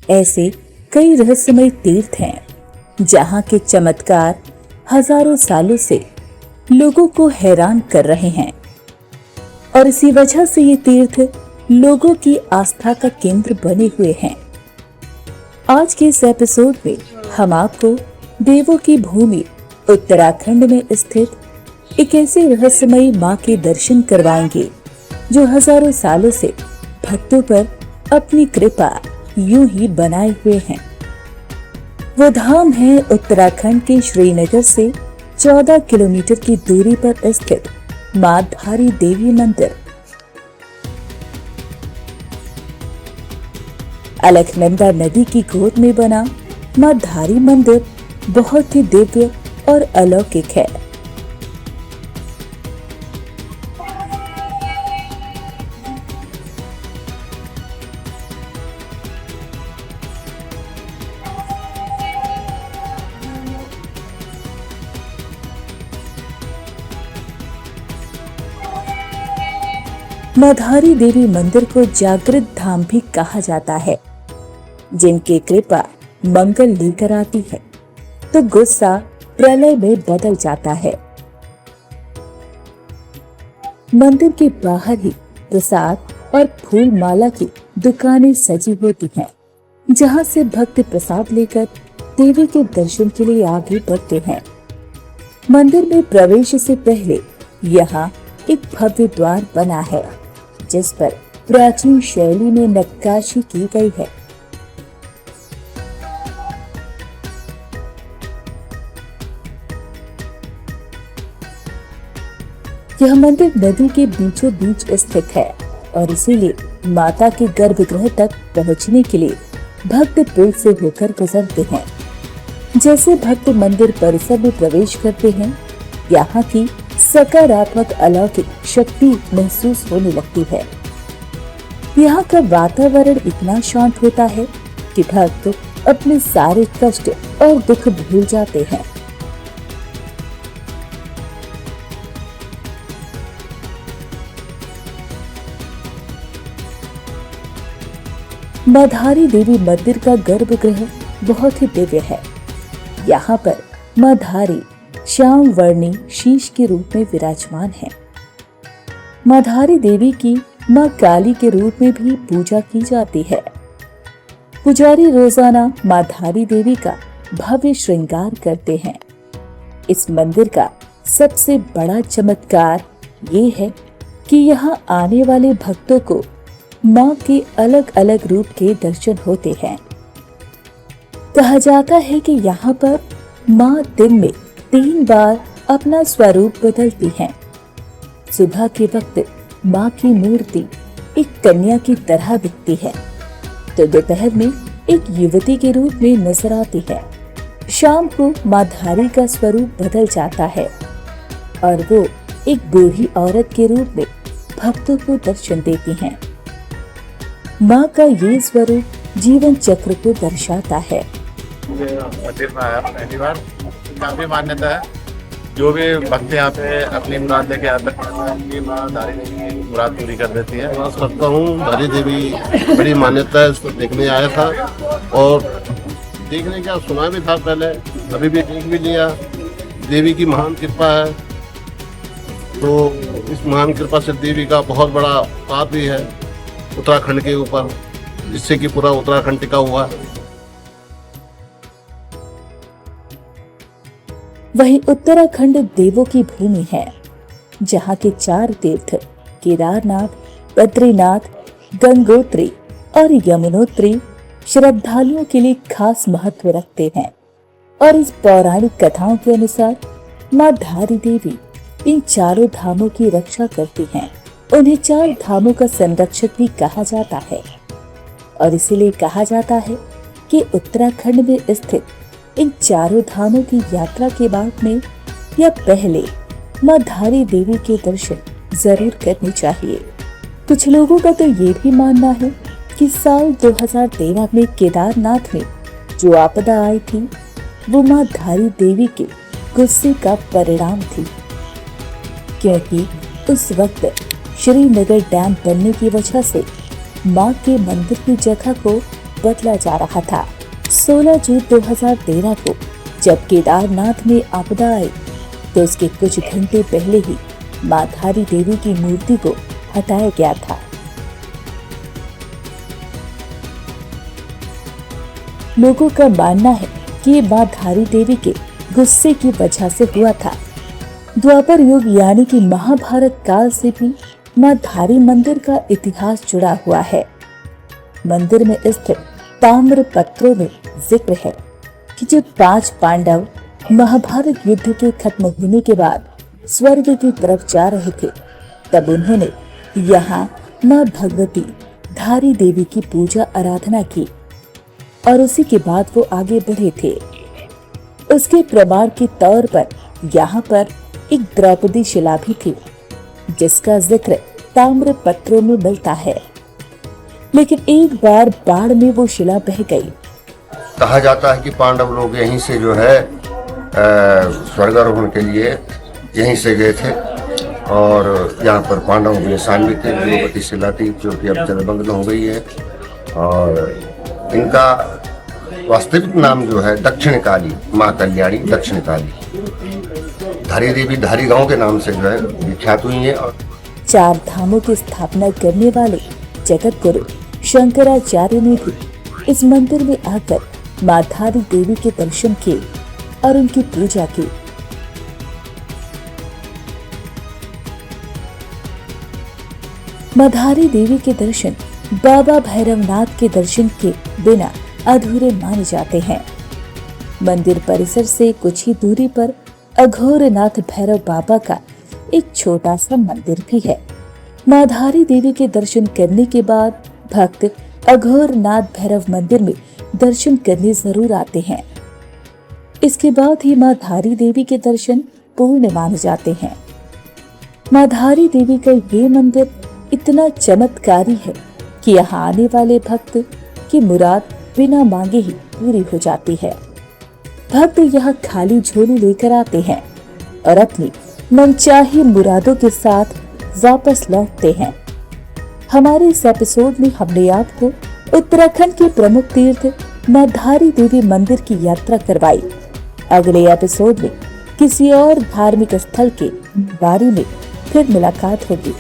ऐसे कई रहस्यमय तीर्थ हैं जहां के चमत्कार हजारों सालों से लोगों को हैरान कर रहे हैं और इसी वजह से ये तीर्थ लोगों की आस्था का केंद्र बने हुए हैं। आज के इस एपिसोड में हम आपको देवों की भूमि उत्तराखंड में स्थित एक ऐसे रहस्यमयी मां के दर्शन करवाएंगे जो हजारों सालों से भक्तों पर अपनी कृपा यूं ही बनाए हुए हैं। वो धाम है उत्तराखंड के श्रीनगर से 14 किलोमीटर की दूरी पर स्थित मां धारी देवी मंदिर। अलकनंदा नदी की गोद में बना मां धारी मंदिर बहुत ही दिव्य और अलौकिक है। मां धारी देवी मंदिर को जागृत धाम भी कहा जाता है। जिनकी कृपा मंगल लेकर आती है तो गुस्सा प्रलय में बदल जाता है। मंदिर के बाहर ही प्रसाद और फूल माला की दुकानें सजी होती हैं, जहां से भक्त प्रसाद लेकर देवी के दर्शन के लिए आगे बढ़ते हैं। मंदिर में प्रवेश से पहले यहाँ एक भव्य द्वार बना है, जिस पर प्राचीन शैली में नक्काशी की गई है। यह मंदिर नदी के बीचों बीच स्थित है और इसीलिए माता के गर्भगृह तक पहुंचने के लिए भक्त पुल से होकर गुजरते हैं। जैसे भक्त मंदिर परिसर में प्रवेश करते हैं, यहाँ की सकारात्मक अलौकिक शक्ति महसूस होने लगती है। यहाँ का वातावरण इतना शांत होता है कि भक्त अपने सारे कष्ट और दुख भूल जाते हैं। मां धारी देवी मंदिर का गर्भगृह बहुत ही दिव्य है। यहाँ पर मां धारी श्याम वर्णी शीश के रूप में विराजमान है। मां धारी देवी की मां काली के रूप में भी पूजा की जाती है। पुजारी रोजाना मां धारी देवी का भव्य श्रृंगार करते हैं। इस मंदिर का सबसे बड़ा चमत्कार ये है कि यहाँ आने वाले भक्तों को मां के अलग अलग रूप के दर्शन होते हैं। कहा जाता है कि यहाँ पर मां दिन में 3 बार अपना स्वरूप बदलती हैं। सुबह के वक्त मां की मूर्ति एक कन्या की तरह दिखती है, तो दोपहर में एक युवती के रूप में नजर आती है। शाम को मां धारी का स्वरूप बदल जाता है और वो एक बूढ़ी औरत के रूप में भक्तों को दर्शन देती हैं। मां का ये स्वरूप जीवन चक्र को दर्शाता है। मंदिर में आया पहली बार, काफी मान्यता है। जो भी भक्त यहाँ पे अपनी मुराद लेके आता है, मां धारी देवी मुराद पूरी कर देती है। विश्वास करता हूँ, धारी देवी बड़ी मान्यता है। इसको देखने आया था और देखने का सुना भी था पहले, अभी भी देख भी लिया। देवी की महान कृपा है, तो इस महान कृपा से देवी का बहुत बड़ा पाप भी है उत्तराखंड के ऊपर, जिससे कि पूरा उत्तराखंड टिका हुआ है। वहीं उत्तराखंड देवों की भूमि है, जहाँ के 4 तीर्थ केदारनाथ, बद्रीनाथ, गंगोत्री और यमुनोत्री श्रद्धालुओं के लिए खास महत्व रखते हैं। और इस पौराणिक कथाओं के अनुसार मां धारी देवी इन चारों धामों की रक्षा करती हैं। उन्हें 4 धामों का संरक्षक भी कहा जाता है और इसीलिए कहा जाता है कि उत्तराखंड में स्थित इन चारों धामों की यात्रा के बाद में या पहले मां धारी देवी के दर्शन जरूर करने चाहिए। कुछ लोगों का तो ये भी मानना है कि साल 2013 में केदारनाथ में जो आपदा आई थी वो मां धारी देवी के गुस्से का परिणाम थी, क्योंकि उस वक्त श्रीनगर डैम बनने की वजह से मां के मंदिर की जगह को बदला जा रहा था। 16 जून 2013 को जब केदारनाथ में आपदा आई तो उसके कुछ घंटे पहले ही मां धारी देवी की मूर्ति को हटाया गया था। लोगों का मानना है कि ये मां धारी देवी के गुस्से की वजह से हुआ था। द्वापर युग यानी कि महाभारत काल से भी मां धारी मंदिर का इतिहास जुड़ा हुआ है। मंदिर में स्थित ताम्र पत्रों में जिक्र है कि जब 5 पांडव महाभारत युद्ध के खत्म होने के बाद स्वर्ग की तरफ जा रहे थे तब उन्होंने यहाँ मां भगवती धारी देवी की पूजा आराधना की और उसी के बाद वो आगे बढ़े थे। उसके प्रमाण के तौर पर यहाँ पर एक द्रौपदी शिला भी थी जिसका जिक्र ताम्र पत्रों में मिलता है, लेकिन एक बार बाढ़ में वो शिला बह गई। कहा जाता है कि पांडव लोग यहीं से जो है स्वर्गारोहण के लिए यहीं से गए थे और यहाँ पर पांडवों के निशान भी थे। द्रौपदी शिला थी जो कि अब जलमग्न हो गई है और इनका वास्तविक नाम जो है दक्षिण काली, माँ कल्याणी दक्षिण काली धारी देवी धारी गांव के नाम से जो है विख्यात हुई है। और 4 धामों की स्थापना करने वाले जगत गुरु शंकराचार्य ने भी इस मंदिर में आकर मां धारी देवी के दर्शन किए और उनकी पूजा की। मां धारी देवी के दर्शन बाबा भैरवनाथ के दर्शन के बिना अधूरे माने जाते हैं। मंदिर परिसर से कुछ ही दूरी पर अघोरनाथ भैरव बाबा का एक छोटा सा मंदिर भी है। मां धारी देवी के दर्शन करने के बाद भक्त अघोरनाथ भैरव मंदिर में दर्शन करने जरूर आते हैं। इसके बाद ही मां धारी देवी के दर्शन पूर्ण माने जाते हैं। मां धारी देवी का ये मंदिर इतना चमत्कारी है कि यहाँ आने वाले भक्त की मुराद बिना मांगे ही पूरी हो जाती है। भक्त यहाँ खाली झोली लेकर आते हैं और अपनी मनचाही मुरादों के साथ वापस लौटते हैं। हमारे इस एपिसोड में हमने आपको उत्तराखंड के प्रमुख तीर्थ मां धारी देवी मंदिर की यात्रा करवाई। अगले एपिसोड में किसी और धार्मिक स्थल के बारे में फिर मुलाकात होगी।